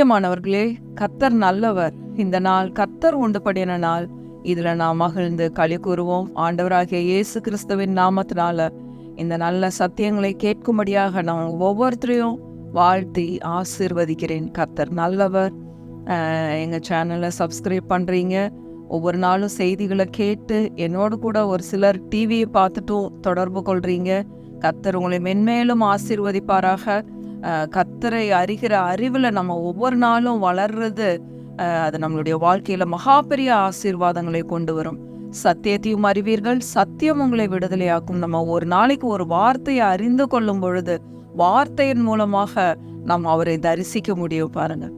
பிரியமானவர்களே, கர்த்தர் நல்லவர். இந்த நாள் கர்த்தர் உண்டு பண்ணின நாள். இதுல நாம் மகிழ்ந்து களி கூறுவோம். ஆண்டவராகிய இயேசு கிறிஸ்துவின் நாமத்தினால இந்த நல்ல சத்தியங்களை கேட்கும்படியாக நான் ஒவ்வொருத்தரையும் வாழ்த்தி ஆசீர்வதிக்கிறேன். கர்த்தர் நல்லவர். எங்கள் சேனலை சப்ஸ்கிரைப் பண்ணுறீங்க. ஒவ்வொரு நாளும் செய்திகளை கேட்டு என்னோடு கூட ஒரு சிலர் டிவியை பார்த்துட்டும் தொடர்பு கொள்கிறீங்க. கர்த்தர் உங்களை மென்மேலும் ஆசீர்வதிப்பாராக. கர்த்தரை அறிகிற அறிவில் நம்ம ஒவ்வொரு நாளும் வளர்றது அது நம்மளுடைய வாழ்க்கையில் மகா பெரிய ஆசீர்வாதங்களை கொண்டு வரும். சத்தியத்தையும் அறிவீர்கள், சத்தியம் உங்களை விடுதலையாக்கும். நம்ம ஒரு நாளைக்கு ஒரு வார்த்தையை அறிந்து கொள்ளும் பொழுது வார்த்தையின் மூலமாக நாம் அவரை தரிசிக்க முடியும். பாருங்க,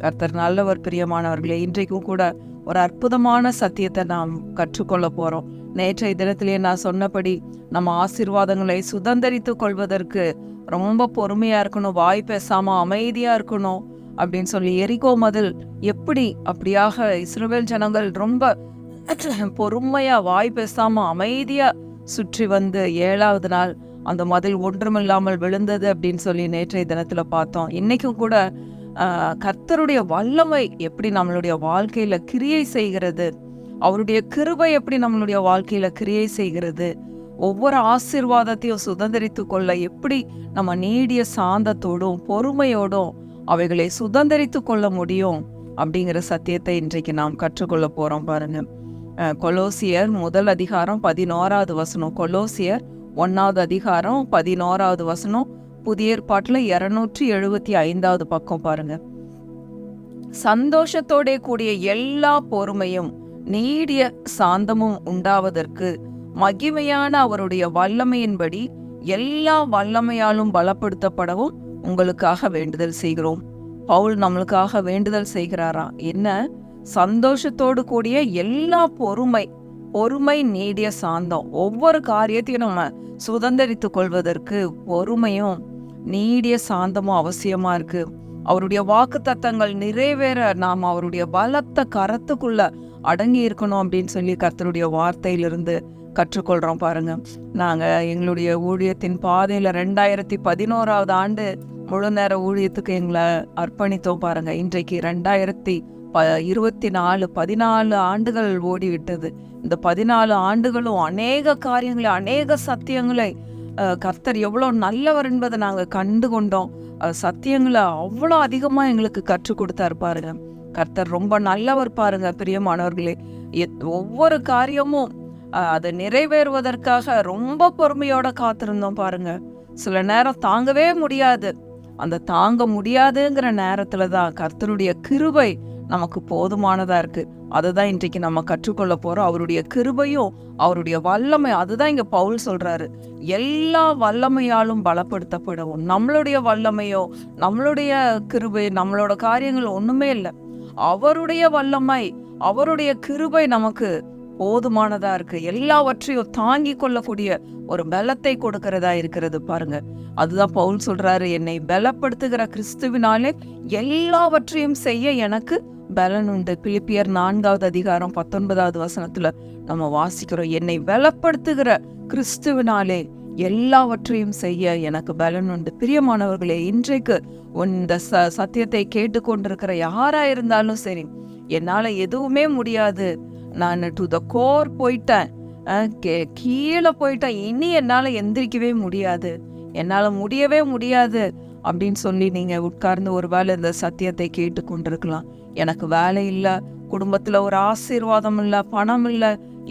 கர்த்தர் நல்லவர். பிரியமானவர்களே, இன்றைக்கும் கூட ஒரு அற்புதமான சத்தியத்தை நாம் கற்றுக்கொள்ள போகிறோம். நேற்றைய தினத்திலே நான் சொன்னபடி நம்ம ஆசீர்வாதங்களை சுதந்திரித்து கொள்வதற்கு ரொம்ப பொறுமையாக இருக்கணும், வாய் பேசாமல் அமைதியாக இருக்கணும் அப்படின்னு சொல்லி எரிகோ மதில் எப்படி அப்படியாக இஸ்ரவேல் ஜனங்கள் ரொம்ப பொறுமையாக வாய் பேசாமல் அமைதியாக சுற்றி வந்து 7வது நாள் அந்த மதில் ஒன்றுமில்லாமல் விழுந்தது அப்படின்னு சொல்லி நேற்றைய தினத்தில் பார்த்தோம். இன்றைக்கும் கூட கர்த்தருடைய வல்லமை எப்படி நம்மளுடைய வாழ்க்கையில கிரியை செய்கிறது, அவருடைய கிருபை எப்படி நம்மளுடைய வாழ்க்கையில கிரியை செய்கிறது, ஒவ்வொரு ஆசீர்வாதத்தையும் சுதந்திரித்து கொள்ள எப்படி நம்ம நீடிய சாந்தத்தோடும் பொறுமையோடும் அவைகளை சுதந்திரித்து கொள்ள முடியும் அப்படிங்கிற சத்தியத்தை இன்றைக்கு நாம் கற்றுக்கொள்ள போறோம். பாருங்க, கொலோசியர் 1 அதிகாரம் 11வது வசனம். கொலோசியர் 1வது அதிகாரம் 11வது வசனம். புதிய ஏற்பாட்டில் 275வது பக்கம். பாருங்க, சந்தோஷத்தோட கூடிய எல்லா பொறுமையும் நீடிய சாந்தமும் உண்டாவதற்கு மகிமையான அவருடைய வல்லமையின்படி எல்லா வல்லமையாலும் பலப்படுத்தப்படவும் உங்களுக்காக வேண்டுதல் செய்கிறோம். பவுல் நம்மளுக்காக வேண்டுதல் செய்கிறாரா? என்ன? சந்தோஷத்தோடு கூடிய எல்லா பொறுமை நீடிய சாந்தம். ஒவ்வொரு காரியத்தையும் நம்ம சுதந்திரித்து கொள்வதற்கு பொறுமையும் நீடிய சாந்தமும் அவசியமா இருக்கு. அவருடைய வாக்கு தத்தங்கள் நிறைவேற நாம் அவருடைய பலத்த கரத்துக்குள்ள அடங்கி இருக்கணும் அப்படின்னு சொல்லி கர்த்தருடைய வார்த்தையிலிருந்து கற்றுக்கொள்றோம். பாருங்க, நாங்க எங்களுடைய ஊழியத்தின் பாதையில 2011வது ஆண்டு முழு நேர ஊழியத்துக்கு எங்களை அர்ப்பணித்தோம். பாருங்க, இன்றைக்கு 2024 14 ஆண்டுகள் ஓடிவிட்டது. இந்த 14 ஆண்டுகளும் அநேக காரியங்களை, அநேக சத்தியங்களை கர்த்தர் எவ்வளோ நல்லவர் என்பதை நாங்கள் கண்டு கொண்டோம். சத்தியங்களை அவ்வளோ அதிகமாக எங்களுக்கு கற்றுக் கொடுத்தாரு. பாருங்க, கர்த்தர் ரொம்ப நல்லவர். பாருங்க பிரியமானவர்களே, ஒவ்வொரு காரியமும் அது நிறைவேறுவதற்காக ரொம்ப பொறுமையோட காத்திருந்தோம். பாருங்க, சில நேரம் தாங்கவே முடியாது. அந்த தாங்க முடியாதுங்கிற நேரத்துல தான் கர்த்தருடைய கிருபை நமக்கு போதுமானதா இருக்கு. அதுதான் இன்றைக்கு நம்ம கற்றுக்கொள்ள போறோம். அவருடைய கிருபையும் அவருடைய வல்லமை, அதுதான் இங்க பவுல் சொல்றாரு, எல்லா வல்லமையாலும் பலப்படுத்தப்படவும். நம்மளுடைய வல்லமையோ நம்மளுடைய கிருபை நம்மளோட காரியங்கள் ஒண்ணுமே இல்லை. அவருடைய வல்லமை அவருடைய கிருபை நமக்கு போதுமானதா இருக்கு. எல்லாவற்றையும் தாங்கி கொள்ளக்கூடிய ஒரு பலத்தை கொடுக்கிறதா இருக்கிறது. பாருங்க, அதுதான் பவுல் சொல்றாரு, என்னை பலப்படுத்துகிற கிறிஸ்துவினாலே எல்லாவற்றையும் செய்ய எனக்கு பலன் உண்டு. பிலிப்பியர் 4வது அதிகாரம் 19வது வசனத்துல நம்ம வாசிக்கிறோம், என்னை பலப்படுத்துகிற கிறிஸ்துவினாலே எல்லாவற்றையும் செய்ய எனக்கு பலன் உண்டு. பிரியமானவர்களே, இன்றைக்கு இந்த சத்தியத்தை கேட்டுக்கொண்டிருக்கிற யாரா இருந்தாலும் சரி, என்னால எதுவுமே முடியாது, நான் டு த கோர் போயிட்டேன், கீழே போயிட்டேன், இனி என்னால எந்திரிக்கவே முடியாது, என்னால முடியவே முடியாது அப்படின்னு சொல்லி நீங்க உட்கார்ந்து ஒரு வேளை இந்த சத்தியத்தை கேட்டு கொண்டிருக்கலாம். எனக்கு வேலை இல்லை, குடும்பத்துல ஒரு ஆசீர்வாதம் இல்லை, பணம் இல்லை,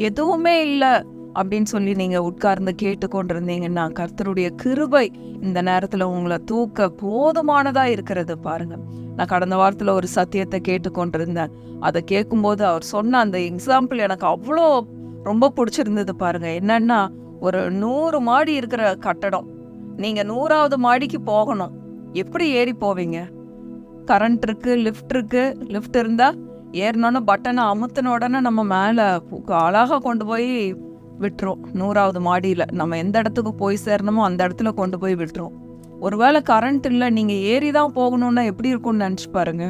எதுவுமே இல்லை அப்படின்னு சொல்லி நீங்க உட்கார்ந்து கேட்டு கொண்டிருந்தீங்கன்னா கர்த்தருடைய கிருபை இந்த நேரத்துல உங்களை தூக்க போதுமானதா இருக்கிறது. பாருங்க, நான் கடந்த வாரத்துல ஒரு சத்தியத்தை கேட்டு கொண்டிருந்தேன். அதை கேட்கும்போது அவர் சொன்ன அந்த எக்ஸாம்பிள் எனக்கு அவ்வளோ ரொம்ப பிடிச்சிருந்தது. பாருங்க, என்னன்னா, ஒரு 100 மாடி இருக்கிற கட்டடம், நீங்க 100வது மாடிக்கு போகணும். எப்படி ஏறி போவீங்க? கரண்ட் இருக்கு, லிஃப்ட் இருக்கு. லிஃப்ட் இருந்தா ஏறினோன்னு பட்டனை அமுத்தின உடனே நம்ம மேலே அழகாக கொண்டு போய் விட்டுரும். 100வது மாடியில் நம்ம எந்த இடத்துக்கு போய் சேரணுமோ அந்த இடத்துல கொண்டு போய் விட்டுரும். ஒருவேளை கரண்ட் இல்லை, நீங்கள் ஏறி தான் போகணுன்னா எப்படி இருக்கும்னு நினச்சி பாருங்க.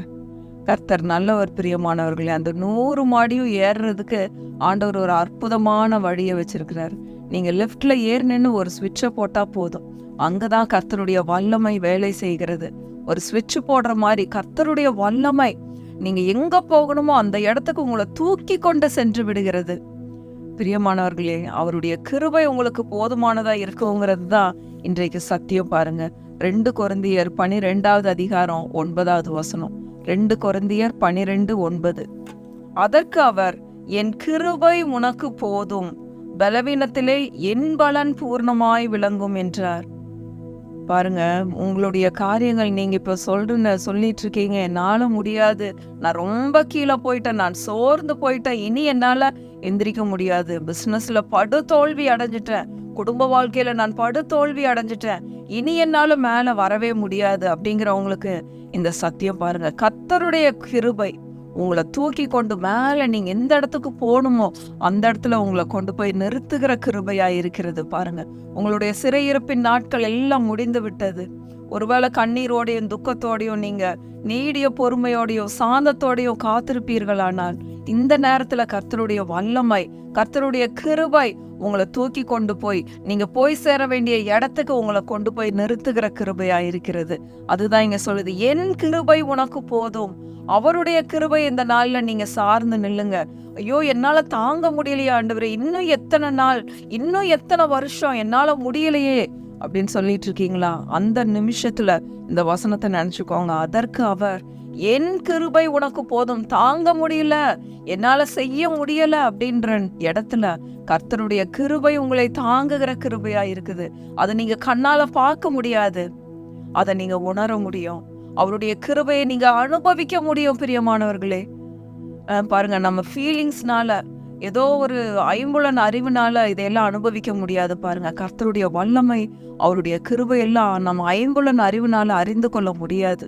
கர்த்தர் நல்லவர். பிரியமானவர்களே, அந்த 100 மாடியும் ஏறுறதுக்கு ஆண்டவர் ஒரு அற்புதமான வழியை வச்சிருக்கிறார். நீங்கள் லிஃப்ட்ல ஏறினு ஒரு ஸ்விட்சை போட்டால் போதும், அங்கதான் கர்த்தருடைய வல்லமை வேலை செய்கிறது. ஒரு ஸ்விட்ச் போடுற மாதிரி கர்த்தருடைய வல்லமை நீங்க எங்க போகணுமோ அந்த இடத்துக்கு உங்களை தூக்கி கொண்டு சென்று விடுகிறது. பிரியமானவர்களே, அவருடைய கிருபை உங்களுக்கு போதுமானதா இருக்குங்கிறது தான் இன்றைக்கு சத்தியம். பாருங்க, 2 கொரிந்தியர் 12வது அதிகாரம் 9வது வசனம். 2 கொரிந்தியர் 12:9. அதற்கு அவர், என் கிருபை உனக்கு போதும், பலவீனத்திலே என் பலன் பூர்ணமாய் விளங்கும் என்றார். பாருங்க, உங்களுடைய காரியங்கள் நீங்க இப்ப சொல்லிட்டு இருக்கீங்க, என்னால முடியாது, நான் ரொம்ப கீழே போயிட்டேன், நான் சோர்ந்து போயிட்டேன், இனி என்னால எந்திரிக்க முடியாது, பிசினஸ்ல படு தோல்வி அடைஞ்சிட்டேன், குடும்ப வாழ்க்கையில நான் படு தோல்வி அடைஞ்சிட்டேன், இனி என்னால மேல வரவே முடியாது அப்படிங்கிறவங்களுக்கு இந்த சத்தியம் பாருங்க. கர்த்தருடைய கிருபை உங்களை தூக்கி கொண்டு மேல நீங்க எந்த இடத்துக்கு போகணுமோ அந்த இடத்துல உங்களை கொண்டு போய் நிறுத்துகிற கிருபையா இருக்கிறது. பாருங்க, உங்களுடைய சிறையிருப்பின் நாட்கள் எல்லாம் முடிந்து விட்டது. ஒருவேளை கண்ணீரோடையும் துக்கத்தோடையும் நீங்க நீடிய பொறுமையோடையும் சாந்தத்தோடையும் காத்திருப்பீர்களானால் இந்த நேரத்துல கர்த்தருடைய வல்லமை, கர்த்தருடைய கிருபை உங்களை தூக்கி கொண்டு போய் நீங்க போய் சேர வேண்டிய இடத்துக்கு உங்களை கொண்டு போய் நிறுத்துகிற கிருபையா இருக்கிறது. அதுதான் இங்க சொல்லுது, என் கிருபை உனக்கு போதும். அவருடைய கிருபை இந்த நாள்ல நீங்க சார்ந்து நில்லுங்க. ஐயோ, என்னால தாங்க முடியலையே ஆண்டவரே, இன்னும் எத்தனை நாள், இன்னும் எத்தனை வருஷம், என்னால முடியலையே அப்படின்னு சொல்லிட்டு இருக்கீங்களா? அந்த நிமிஷத்துல இந்த வசனத்தை நினைச்சுக்கோங்க. அதற்கு அவர், என் கிருபை உனக்கு போதும், தாங்க முடியல, என்னால செய்ய முடியல அப்படின்ற இடத்துல கர்த்தருடைய கிருபை உங்களை தாங்குகிற கிருபையா இருக்குது. அதை நீங்க கண்ணால பார்க்க முடியாது, அதை நீங்க உணர முடியும். அவருடைய கிருபையை நீங்க அனுபவிக்க முடியும். பிரியமானவர்களே, பாருங்க, நம்ம ஃபீலிங்ஸ்னால, ஏதோ ஒரு ஐம்புலன் அறிவுனால இதையெல்லாம் அனுபவிக்க முடியாது. பாருங்க, கர்த்தருடைய வல்லமை, அவருடைய கிருபை எல்லாம் நம்ம ஐம்புலன் அறிவுனால அறிந்து கொள்ள முடியாது.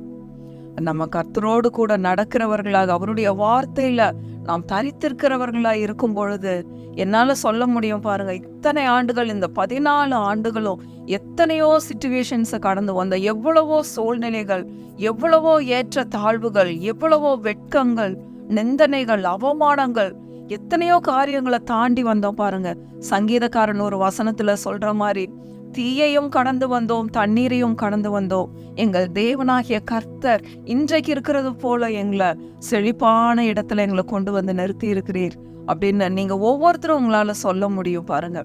நம்ம கர்த்தரோடு கூட நடக்கிறவர்களாக, அவருடைய வார்த்தையில நாம் தரித்திருக்கிறவர்களாக இருக்கும் பொழுது என்னால சொல்ல முடியும். பாருங்க, இத்தனை ஆண்டுகள், இந்த 14 ஆண்டுகளும் எத்தனையோ சிச்சுவேஷன்ஸை கடந்து வந்த, எவ்வளவோ சூழ்நிலைகள், எவ்வளவோ ஏற்ற தாழ்வுகள், எவ்வளவோ வெட்கங்கள், நிந்தனைகள், அவமானங்கள், எத்தனையோ காரியங்களை தாண்டி வந்தோம். பாருங்க, சங்கீதக்காரன் ஒரு வசனத்துல சொல்ற மாதிரி, தீயையும் கடந்து வந்தோம், தண்ணீரையும் கடந்து வந்தோம், எங்கள் தேவனாகிய கர்த்தர் இன்றைக்கு இருக்கிறது போல எங்களை செழிப்பான இடத்துல எங்களை கொண்டு வந்து நிறுத்தி இருக்கிறீர் அப்படின்னு நீங்க ஒவ்வொருத்தரும் உங்களால சொல்ல முடியும். பாருங்க,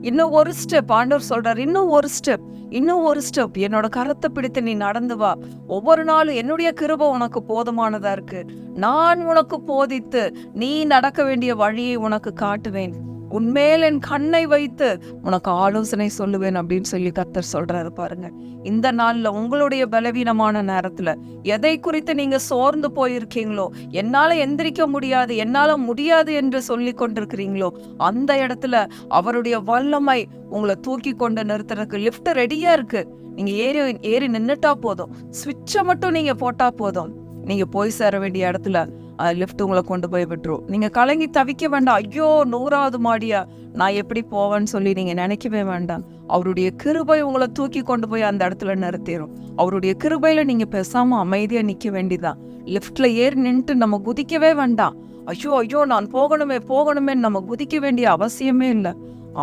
இன்னும் ஒரு ஸ்டெப், ஆண்டவர் சொல்றார், இன்னும் ஒரு ஸ்டெப், இன்னும் ஒரு ஸ்டெப், என்னோட கரத்தை பிடித்து நீ நடந்து வா. ஒவ்வொரு நாளும் என்னுடைய கிருபை உனக்கு போதுமானதா இருக்கு. நான் உனக்கு போதித்து நீ நடக்க வேண்டிய வழியை உனக்கு காட்டுவேன். உன்மேல் என் கண்ணை வைத்து உனக்கு ஆலோசனை சொல்லுவேன் அப்படின்னு சொல்லி கர்த்தர் சொல்றாரு. பாருங்க, இந்த நாள்ல உங்களுடைய பலவீனமான நேரத்துல எதை குறித்து நீங்க சோர்ந்து போயிருக்கீங்களோ, என்னால எந்திரிக்க முடியாது, என்னால முடியாது என்று சொல்லி கொண்டிருக்கிறீங்களோ, அந்த இடத்துல அவருடைய வல்லமை உங்களை தூக்கி கொண்டு நிறுத்துறதுக்கு லிஃப்ட் ரெடியா இருக்கு. நீங்க ஏறி நின்னுட்டா போதும், ஸ்விட்சை மட்டும் நீங்க போட்டா போதும், நீங்க போய் சேர வேண்டிய இடத்துல லிஃப்ட் உங்களை கொண்டு போய் விட்டுரும். நீங்க கலங்கி தவிக்க வேண்டாம், ஐயோ 100வது மாடியா, நான் எப்படி போவேன்னு சொல்லி நீங்க நினைக்கவே வேண்டாம். அவருடைய கிருபை உங்களை தூக்கி கொண்டு போய் அந்த இடத்துல நிறுத்திடும். அவருடைய கிருபையில நீங்க பேசாம அமைதியா நிக்க வேண்டியதான். லிஃப்ட்ல ஏறி நின்றுட்டு நம்ம குதிக்கவே வேண்டாம். ஐயோ ஐயோ நான் போகணுமே நம்ம குதிக்க வேண்டிய அவசியமே இல்லை.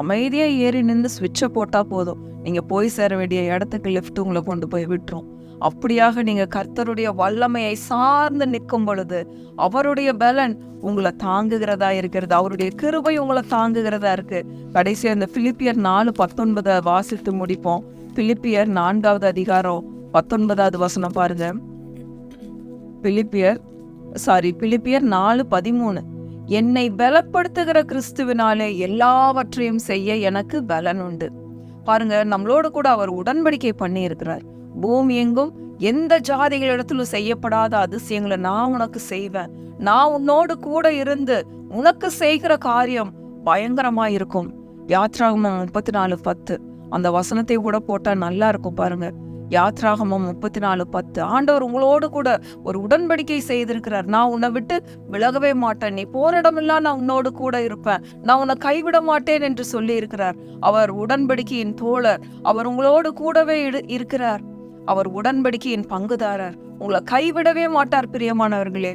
அமைதியா ஏறி நின்று ஸ்விட்சை போட்டா போதும், நீங்க போய் சேர வேண்டிய இடத்துக்கு லிஃப்ட் உங்களை கொண்டு போய் விட்டுரும். அப்படியாக நீங்க கர்த்தருடைய வல்லமையை சார்ந்து நிற்கும் பொழுது அவருடைய பலன் உங்களை தாங்குகிறதா இருக்கிறது, அவருடைய கிருபை உங்களை தாங்குகிறதா இருக்கு. கடைசியா இந்த பிலிப்பியர் 4:19 வாசித்து முடிப்போம். பிலிப்பியர் 4வது அதிகாரம் 19வது வசனம் பாருங்க. பிலிப்பியர் 4:13, என்னை பலப்படுத்துகிற கிறிஸ்துவினாலே எல்லாவற்றையும் செய்ய எனக்கு பலன் உண்டு. பாருங்க, நம்மளோடு கூட அவர் உடன்படிக்கை பண்ணி இருக்கிறார். பூமி எங்கும் எந்த ஜாதிகளிடத்திலும் செய்யப்படாத அதிசயங்களை நான் உனக்கு செய்வேன், நான் உன்னோடு கூட இருந்து உனக்கு செய்கிற காரியம் பயங்கரமா இருக்கும். யாத்ராகமம் 34:10 அந்த வசனத்தை கூட போட்டா நல்லா இருக்கும். பாருங்க, யாத்ராகமம் 34:10 ஆண்டவர் உங்களோடு கூட ஒரு உடன்படிக்கை செய்திருக்கிறார். நான் உன்னை விட்டு விலகவே மாட்டேன், நீ போரிடமெல்லாம் நான் உன்னோடு கூட இருப்பேன், நான் உன்னை கைவிட மாட்டேன் என்று சொல்லி இருக்கிறார். அவர் உடன்படிக்கையின் தோழர், அவர் உங்களோடு கூடவே இருக்கிறார், அவர் உடன்படிக்கையின் பங்குதாரர், உங்களை கைவிடவே மாட்டார். பிரியமானவர்களே,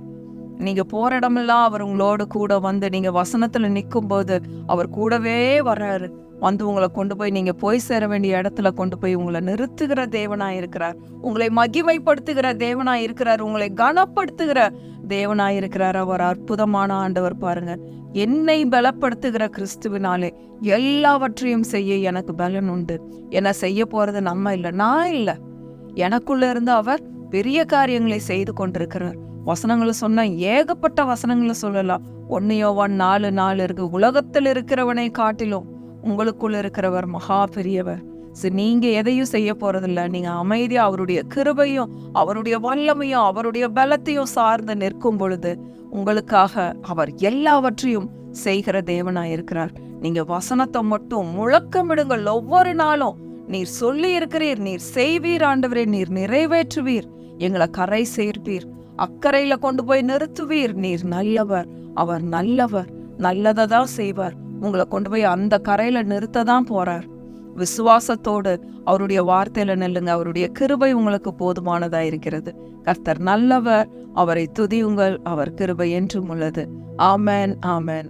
நீங்க போற இடமெல்லாம் அவர் உங்களோட கூட வந்து நீங்க வசனத்துல நிற்கும் போது அவர் கூடவே வர்றாரு. வந்து உங்களை கொண்டு போய் நீங்க போய் சேர வேண்டிய இடத்துல கொண்டு போய் உங்களை நிறுத்துகிற தேவனாய் இருக்கிறார். உங்களை மகிமைப்படுத்துகிற தேவனாய் இருக்கிறார். உங்களை கனப்படுத்துகிற தேவனாய் இருக்கிறார். அவர் அற்புதமான ஆண்டவர். பாருங்க, என்னை பலப்படுத்துகிற கிறிஸ்துவினாலே எல்லாவற்றையும் செய்ய எனக்கு பலன் உண்டு. என்ன செய்ய போறது நம்ம இல்லை, நான் இல்லை, எனக்குள்ள இருந்து அவர் பெரிய காரியங்களை செய்து கொண்டிருக்கிறார். வசனங்களை சொன்னா ஏகப்பட்ட வசனங்களை சொல்லலாம். 1 யோவான் 4:4 இருக்கு. உலகத்தில் இருக்கிறவனை காட்டிலும் உங்களுக்குள்ள இருக்கிறவர் மகா பெரியவர். நீங்க எதையும் செய்ய போறதில்ல. நீங்க அமைதியா அவருடைய கிருபையும் அவருடைய வல்லமையும் அவருடைய பலத்தையும் சார்ந்து நிற்கும் பொழுது உங்களுக்காக அவர் எல்லாவற்றையும் செய்கிற தேவனாய் இருக்கிறார். நீங்க வசனத்தை மட்டும் முழக்கமிடுங்கள். ஒவ்வொரு நாளும் நீர் சொல்லி இருக்கிறீர், நீர் செய்வீர் ஆண்டவரே, நீர் நிறைவேற்றுவீர், எங்களை கரை சேர்ப்பீர், அக்கறையில கொண்டு போய் நிறுத்துவீர். நீர் நல்லவர், அவர் நல்லவர், நல்லதை தான் செய்வார். உங்களை கொண்டு போய் அந்த கரையில நிறுத்ததான் போறார். விசுவாசத்தோடு அவருடைய வார்த்தையில நில்லுங்க. அவருடைய கிருபை உங்களுக்கு போதுமானதா இருக்கிறது. கர்த்தர் நல்லவர், அவரை துதியுங்கள், அவர் கிருபை என்றும் உள்ளது. ஆமென், ஆமென்.